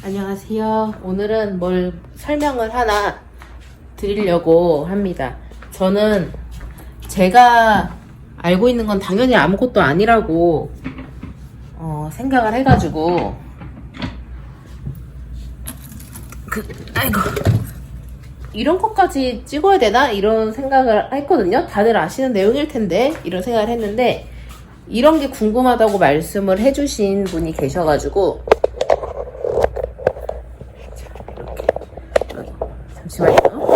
안녕하세요. 오늘은 뭘 설명을 하나 드리려고 합니다. 저는 제가 알고 있는 건 당연히 아무것도 아니라고 생각을 해가지고 아이고 이런 것까지 찍어야 되나? 이런 생각을 했거든요. 다들 아시는 내용일 텐데 이런 생각을 했는데 이런 게 궁금하다고 말씀을 해주신 분이 계셔가지고 잠시만요.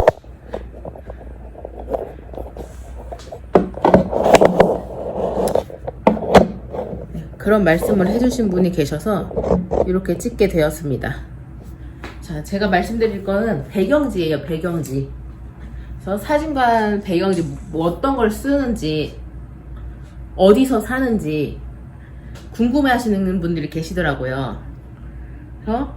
그런 말씀을 해주신 분이 계셔서 이렇게 찍게 되었습니다. 자, 제가 말씀드릴 거는 배경지예요. 배경지. 그래서 사진관 배경지 뭐 어떤 걸 쓰는지 어디서 사는지 궁금해 하시는 분들이 계시더라고요. 그래서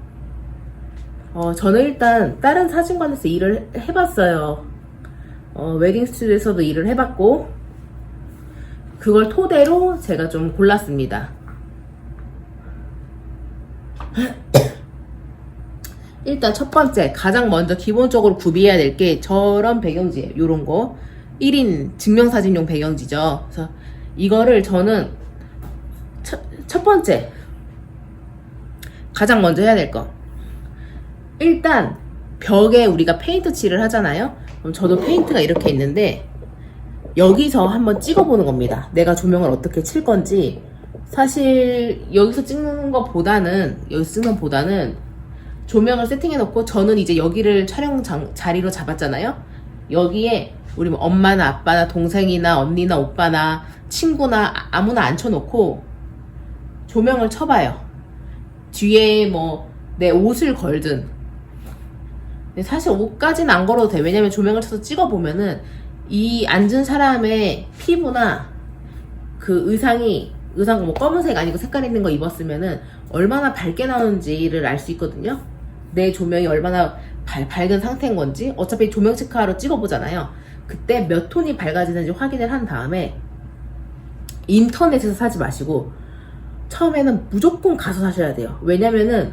저는 일단 다른 사진관에서 일을 해봤어요. 웨딩 스튜디오에서도 일을 해봤고 그걸 토대로 제가 좀 골랐습니다. 일단 첫 번째 가장 먼저 기본적으로 구비해야 될 게 저런 배경지예요. 요런 거 1인 증명사진용 배경지죠. 그래서 이거를 저는 첫 번째 가장 먼저 해야 될 거, 일단 벽에 우리가 페인트 칠을 하잖아요. 그럼 저도 페인트가 이렇게 있는데 여기서 한번 찍어보는 겁니다. 내가 조명을 어떻게 칠 건지. 사실 여기서 찍는 것보다는 조명을 세팅해 놓고, 저는 이제 여기를 촬영 자리로 잡았잖아요. 여기에 우리 엄마나 아빠나 동생이나 언니나 오빠나 친구나 아무나 앉혀놓고 조명을 쳐봐요. 뒤에 뭐 내 옷을 걸든. 사실 옷까지는 안 걸어도 돼. 왜냐면 조명을 쳐서 찍어보면은 이 앉은 사람의 피부나 그 의상 뭐 검은색 아니고 색깔 있는 거 입었으면은 얼마나 밝게 나오는지를 알 수 있거든요. 내 조명이 얼마나 밝은 상태인 건지. 어차피 조명 체크하러 찍어보잖아요. 그때 몇 톤이 밝아지는지 확인을 한 다음에 인터넷에서 사지 마시고 처음에는 무조건 가서 사셔야 돼요. 왜냐면은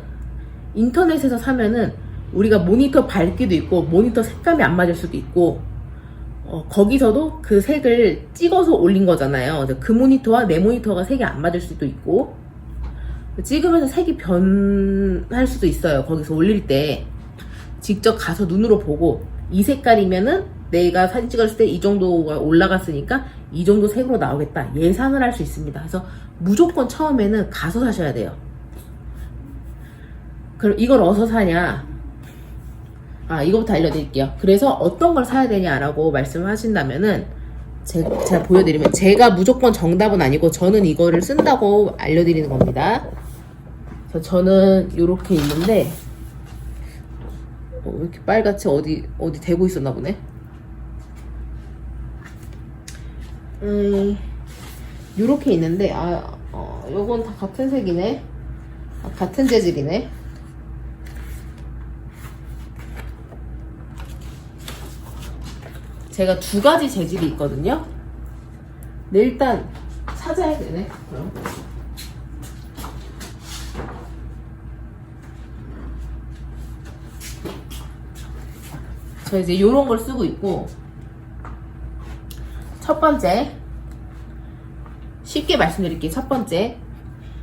인터넷에서 사면은 우리가 모니터 밝기도 있고 모니터 색감이 안 맞을 수도 있고 거기서도 그 색을 찍어서 올린 거잖아요. 그 모니터와 내 모니터가 색이 안 맞을 수도 있고 찍으면서 색이 변할 수도 있어요. 거기서 올릴 때 직접 가서 눈으로 보고 이 색깔이면은 내가 사진 찍었을 때 이 정도가 올라갔으니까 이 정도 색으로 나오겠다 예상을 할 수 있습니다. 그래서 무조건 처음에는 가서 사셔야 돼요. 그럼 이걸 어디서 사냐? 이거부터 알려드릴게요. 그래서 어떤 걸 사야 되냐라고 말씀을 하신다면은 제가 보여드리면, 제가 무조건 정답은 아니고 저는 이거를 쓴다고 알려드리는 겁니다. 그래서 저는 이렇게 있는데 왜 이렇게 빨갛지? 어디 대고 있었나 보네. 요렇게 있는데 요건 다 같은 색이네. 같은 재질이네. 제가 두 가지 재질이 있거든요. 근데 일단 찾아야 되네. 그럼 저 이제 요런 걸 쓰고 있고, 첫 번째 쉽게 말씀드릴게요. 첫 번째,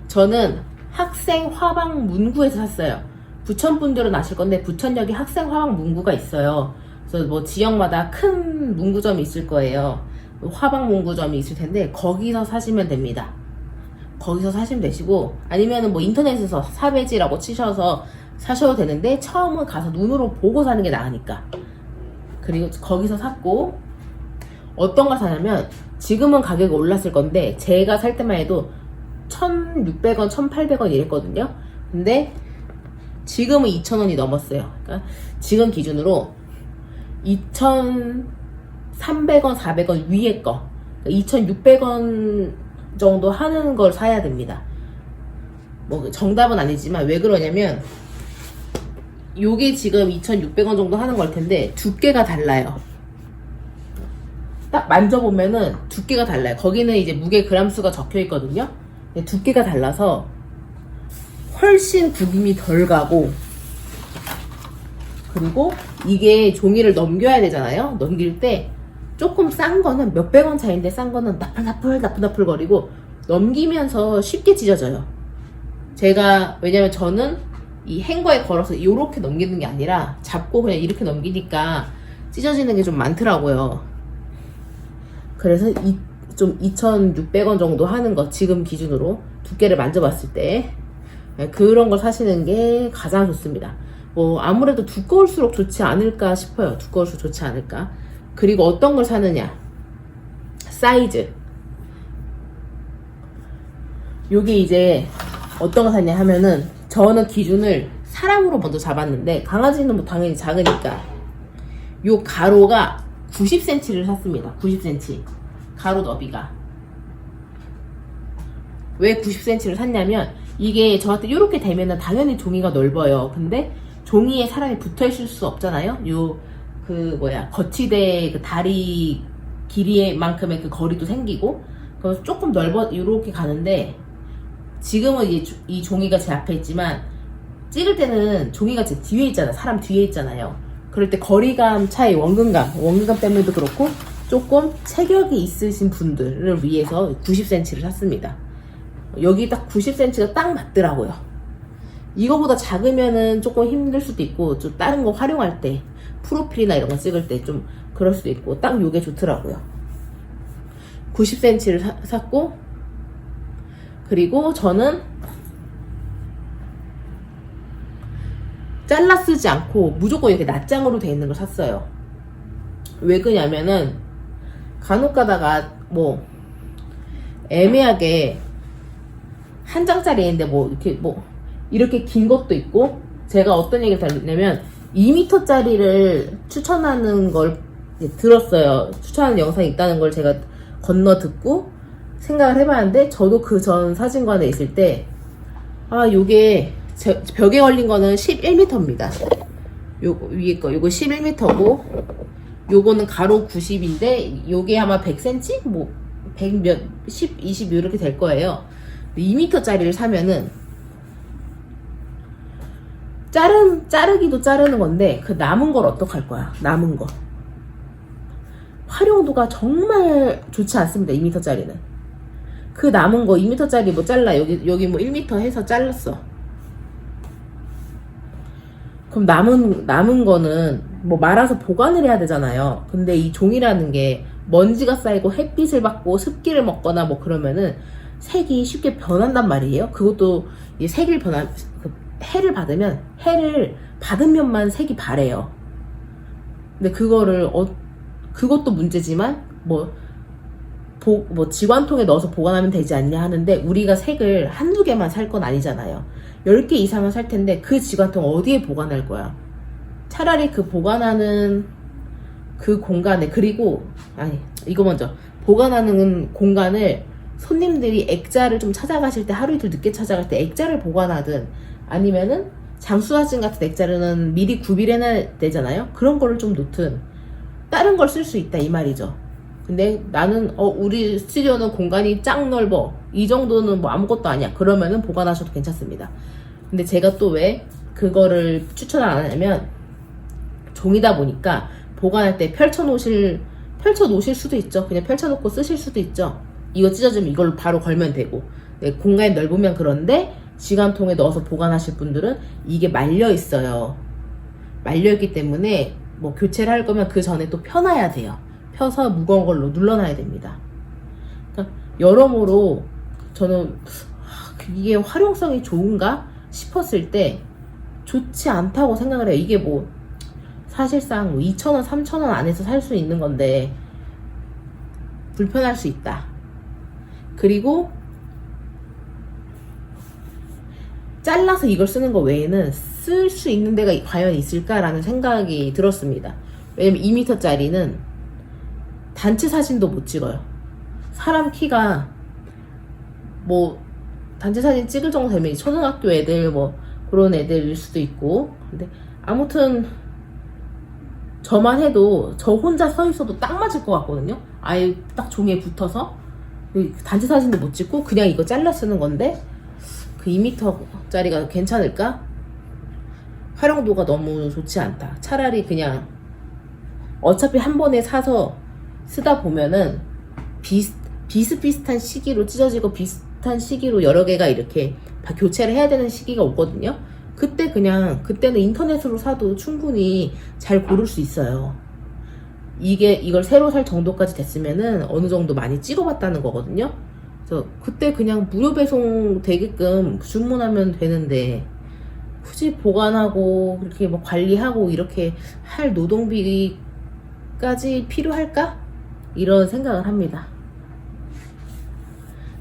저는 학생 화방 문구에서 샀어요. 부천분들은 아실 건데 부천역에 학생 화방 문구가 있어요. 그래서 뭐 지역마다 큰 문구점이 있을 거예요. 화방 문구점이 있을 텐데 거기서 사시면 됩니다. 거기서 사시면 되시고, 아니면은 뭐 인터넷에서 사베지라고 치셔서 사셔도 되는데 처음은 가서 눈으로 보고 사는 게 나으니까. 그리고 거기서 샀고, 어떤 걸 사냐면 지금은 가격이 올랐을 건데 제가 살 때만 해도 1,600원, 1,800원 이랬거든요. 근데 지금은 2,000원이 넘었어요. 그러니까 지금 기준으로 2,300원, 400원 위에 거, 2,600원 정도 하는 걸 사야 됩니다. 뭐 정답은 아니지만 왜 그러냐면 요게 지금 2,600원 정도 하는 걸 텐데 두께가 달라요. 딱 만져보면은 두께가 달라요. 거기는 이제 무게 그람수가 적혀 있거든요. 두께가 달라서 훨씬 구김이 덜 가고 그리고 이게 종이를 넘겨야 되잖아요. 넘길 때 조금 싼 거는 몇백 원 차이인데 싼 거는 나풀나풀 거리고 넘기면서 쉽게 찢어져요. 제가 왜냐면 저는 이 행거에 걸어서 이렇게 넘기는 게 아니라 잡고 그냥 이렇게 넘기니까 찢어지는 게 좀 많더라고요. 그래서 좀 2,600원 정도 하는 거 지금 기준으로 두께를 만져봤을 때 그런 걸 사시는 게 가장 좋습니다. 뭐 아무래도 두꺼울수록 좋지 않을까 싶어요. 두꺼울수록 좋지 않을까. 그리고 어떤 걸 사느냐, 사이즈. 요게 이제 어떤 거 샀냐 하면은 저는 기준을 사람으로 먼저 잡았는데 강아지는 뭐 당연히 작으니까 요 가로가 90cm를 샀습니다. 90cm 가로 너비가. 왜 90cm를 샀냐면 이게 저한테 이렇게 되면은 당연히 종이가 넓어요. 근데 종이에 사람이 붙어 있을 수 없잖아요. 거치대 그 다리 길이만큼의 그 거리도 생기고, 그래서 조금 이렇게 가는데, 지금은 이제 이 종이가 제 앞에 있지만, 찍을 때는 종이가 제 뒤에 있잖아. 사람 뒤에 있잖아요. 그럴 때 거리감 차이, 원근감 때문에도 그렇고, 조금 체격이 있으신 분들을 위해서 90cm를 샀습니다. 여기 딱 90cm가 딱 맞더라고요. 이거보다 작으면은 조금 힘들 수도 있고, 좀 다른 거 활용할 때, 프로필이나 이런 거 찍을 때 좀 그럴 수도 있고, 딱 요게 좋더라고요. 90cm를 샀고, 그리고 저는 잘라 쓰지 않고 무조건 이렇게 낱장으로 돼 있는 걸 샀어요. 왜 그러냐면은 간혹 가다가 뭐 애매하게 한 장짜리인데 이렇게 긴 것도 있고, 제가 어떤 얘기를 들었냐면 2m짜리를 추천하는 걸 들었어요. 추천하는 영상이 있다는 걸 제가 건너 듣고 생각을 해봤는데, 저도 그 전 사진관에 있을 때 요게 벽에 걸린 거는 11m입니다. 요거 위에 거 요거 11m고, 요거는 가로 90인데 요게 아마 100cm? 100 몇, 10, 20 이렇게 될 거예요. 2m짜리를 사면은 자르기도 자르는 건데 그 남은 걸 어떡할 거야? 남은 거 활용도가 정말 좋지 않습니다. 2m짜리는 그 남은 거 2m짜리 뭐 잘라 여기 뭐 1m 해서 잘랐어. 그럼 남은 거는 뭐 말아서 보관을 해야 되잖아요. 근데 이 종이라는 게 먼지가 쌓이고 햇빛을 받고 습기를 먹거나 뭐 그러면은 색이 쉽게 변한단 말이에요. 그것도 이 해를 받으면 해를 받은 면만 색이 바래요. 근데 그것도 문제지만 지관통에 넣어서 보관하면 되지 않냐 하는데, 우리가 색을 한두 개만 살 건 아니잖아요. 10개 이상은 살 텐데 그 지관통 어디에 보관할 거야? 차라리 그 보관하는 그 공간에, 이거 먼저 보관하는 공간을 손님들이 액자를 좀 찾아가실 때, 하루 이틀 늦게 찾아갈 때 액자를 보관하든, 아니면은 장수사진 같은 액자는 미리 구비해놔야 되잖아요. 그런 거를 좀 놓든 다른 걸 쓸 수 있다 이 말이죠. 근데 나는 우리 스튜디오는 공간이 짱 넓어, 이 정도는 뭐 아무것도 아니야, 그러면은 보관하셔도 괜찮습니다. 근데 제가 또 왜 그거를 추천을 안 하냐면, 종이다 보니까 보관할 때 펼쳐 놓으실 수도 있죠. 그냥 펼쳐놓고 쓰실 수도 있죠. 이거 찢어지면 이걸로 바로 걸면 되고, 공간이 넓으면. 그런데 지관통에 넣어서 보관하실 분들은 이게 말려 있어요. 말려 있기 때문에 뭐 교체를 할 거면 그 전에 또 펴놔야 돼요. 펴서 무거운 걸로 눌러놔야 됩니다. 그러니까 여러모로 저는 이게 활용성이 좋은가 싶었을 때 좋지 않다고 생각을 해요. 이게 뭐 사실상 2,000원, 3,000원 안에서 살 수 있는 건데 불편할 수 있다. 그리고 잘라서 이걸 쓰는 거 외에는 쓸 수 있는 데가 과연 있을까라는 생각이 들었습니다. 왜냐면 2m짜리는 단체 사진도 못 찍어요. 사람 키가 뭐 단체 사진 찍을 정도 되면 초등학교 애들 뭐 그런 애들일 수도 있고, 근데 아무튼 저만 해도 저 혼자 서 있어도 딱 맞을 것 같거든요. 아예 딱 종이에 붙어서. 단체 사진도 못 찍고 그냥 이거 잘라 쓰는 건데 그 2m짜리가 괜찮을까? 활용도가 너무 좋지 않다. 차라리 그냥 어차피 한 번에 사서 쓰다 보면은 비슷비슷한 시기로 찢어지고 비슷한 시기로 여러 개가 이렇게 다 교체를 해야 되는 시기가 오거든요. 그때는 인터넷으로 사도 충분히 잘 고를 수 있어요. 이걸 새로 살 정도까지 됐으면은 어느 정도 많이 찍어봤다는 거거든요. 그래서 그때 그냥 무료 배송 되게끔 주문하면 되는데 굳이 보관하고 그렇게 뭐 관리하고 이렇게 할 노동비까지 필요할까? 이런 생각을 합니다.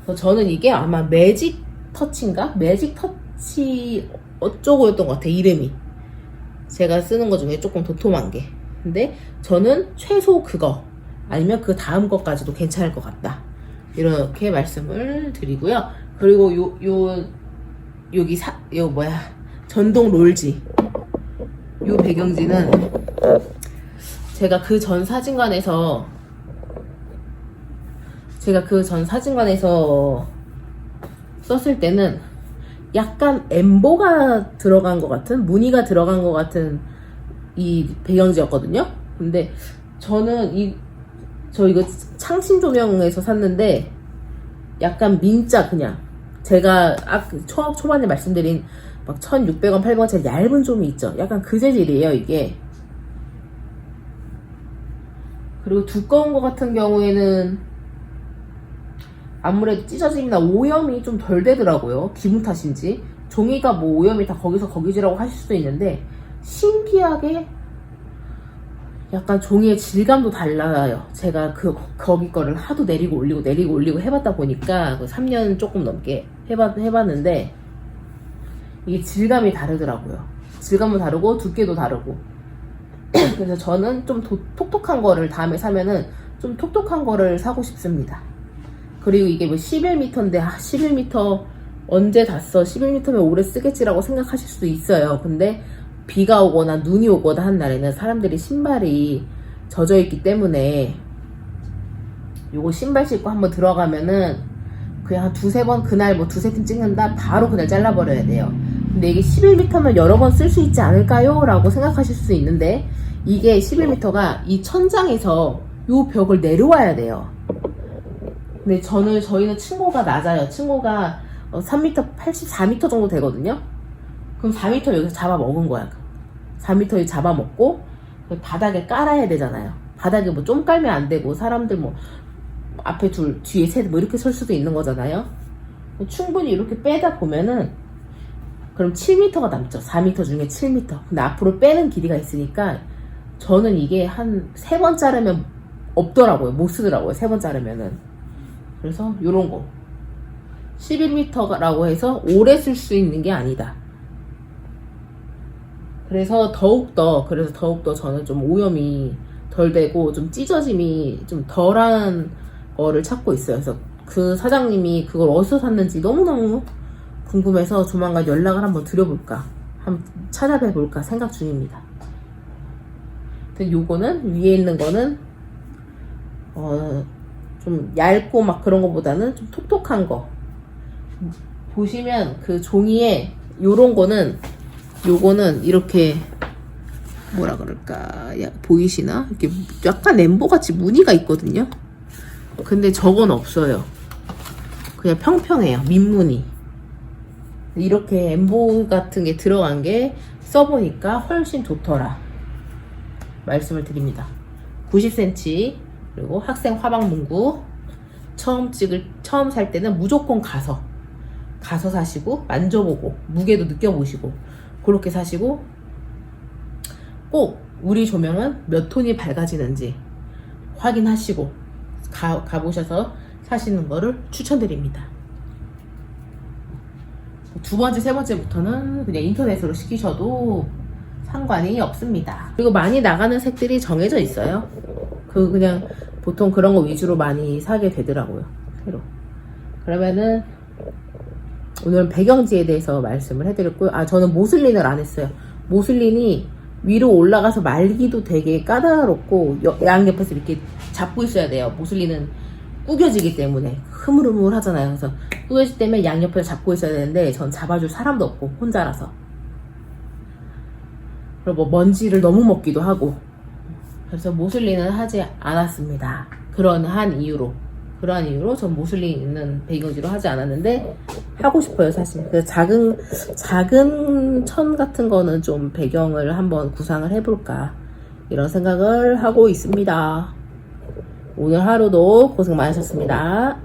그래서 저는 이게 아마 매직 터치인가? 매직 터치 어쩌고였던 것 같아, 이름이. 제가 쓰는 것 중에 조금 도톰한 게. 근데 저는 최소 그거 아니면 그 다음 것까지도 괜찮을 것 같다, 이렇게 말씀을 드리고요. 그리고 여기 전동 롤지 요 배경지는 제가 그 전 사진관에서 썼을 때는 약간 엠보가 들어간 것 같은, 무늬가 들어간 것 같은 이 배경지였거든요. 근데 저는 저 이거 창신 조명에서 샀는데 약간 민자, 그냥 제가 초반에 말씀드린 막 1,600원, 800원짜리 얇은 좀이 있죠. 약간 그 재질이에요, 이게. 그리고 두꺼운 거 같은 경우에는 아무래도 찢어짐이나 오염이 좀 덜 되더라고요. 기분 탓인지. 종이가 뭐 오염이 다 거기서 거기지라고 하실 수도 있는데 신기하게 약간 종이의 질감도 달라요. 제가 거기 거를 하도 내리고 올리고 해봤다 보니까 3년 조금 넘게 해봤는데 이게 질감이 다르더라고요. 질감도 다르고 두께도 다르고. 그래서 저는 좀 톡톡한 거를 다음에 사면은 좀 톡톡한 거를 사고 싶습니다. 그리고 이게 뭐 11m인데 11m 언제 다 써? 11m면 오래 쓰겠지라고 생각하실 수도 있어요. 근데 비가 오거나 눈이 오거나 한 날에는 사람들이 신발이 젖어 있기 때문에 요거 신발 신고 한번 들어가면은 그냥 한 두세 번, 그날 뭐 두세 팀 찍는다 바로 그날 잘라버려야 돼요. 근데 이게 11m면 여러 번 쓸 수 있지 않을까요? 라고 생각하실 수 있는데 이게 11m가 이 천장에서 요 벽을 내려와야 돼요. 근데 저희는 층고가 낮아요. 층고가 3m, 84m 정도 되거든요. 그럼 4m 여기서 잡아먹은 거야. 4m 잡아먹고 바닥에 깔아야 되잖아요. 바닥에 뭐 좀 깔면 안 되고 사람들 뭐 앞에 둘, 뒤에 셋 뭐 이렇게 설 수도 있는 거잖아요. 충분히 이렇게 빼다 보면은 그럼 7m가 남죠. 4m 중에 7m. 근데 앞으로 빼는 길이가 있으니까 저는 이게 한 3번 자르면 없더라고요. 못 쓰더라고요. 3번 자르면은. 그래서 요런 거 11m라고 해서 오래 쓸 수 있는 게 아니다. 그래서 더욱더 저는 좀 오염이 덜 되고 좀 찢어짐이 좀 덜한 거를 찾고 있어요. 그래서 그 사장님이 그걸 어디서 샀는지 너무너무 궁금해서 조만간 연락을 한번 드려볼까, 한번 찾아봐볼까 생각 중입니다. 근데 요거는 위에 있는 거는 좀 얇고 막 그런 거보다는 좀 톡톡한 거. 보시면 그 종이에 요거는 이렇게 뭐라 그럴까, 보이시나? 이렇게 약간 엠보같이 무늬가 있거든요. 근데 저건 없어요. 그냥 평평해요. 민무늬. 이렇게 엠보 같은 게 들어간 게 써보니까 훨씬 좋더라 말씀을 드립니다. 90cm. 그리고 학생 화방 문구 처음 살 때는 무조건 가서 사시고 만져보고 무게도 느껴보시고 그렇게 사시고, 꼭 우리 조명은 몇 톤이 밝아지는지 확인하시고 가보셔서 사시는 거를 추천드립니다. 두 번째, 세 번째부터는 그냥 인터넷으로 시키셔도 상관이 없습니다. 그리고 많이 나가는 색들이 정해져 있어요. 그냥 보통 그런 거 위주로 많이 사게 되더라고요. 새로. 그러면은 오늘 배경지에 대해서 말씀을 해드렸고요. 저는 모슬린을 안 했어요. 모슬린이 위로 올라가서 말기도 되게 까다롭고 양옆에서 이렇게 잡고 있어야 돼요. 모슬린은 구겨지기 때문에 흐물흐물 하잖아요. 그래서 구겨지기 때문에 양옆에서 잡고 있어야 되는데 전 잡아줄 사람도 없고 혼자라서. 그리고 뭐 먼지를 너무 먹기도 하고. 그래서 모슬링은 하지 않았습니다. 그러한 이유로 전 모슬링은 배경지로 하지 않았는데 하고 싶어요 사실. 그 작은 천 같은 거는 좀 배경을 한번 구상을 해볼까 이런 생각을 하고 있습니다. 오늘 하루도 고생 많으셨습니다.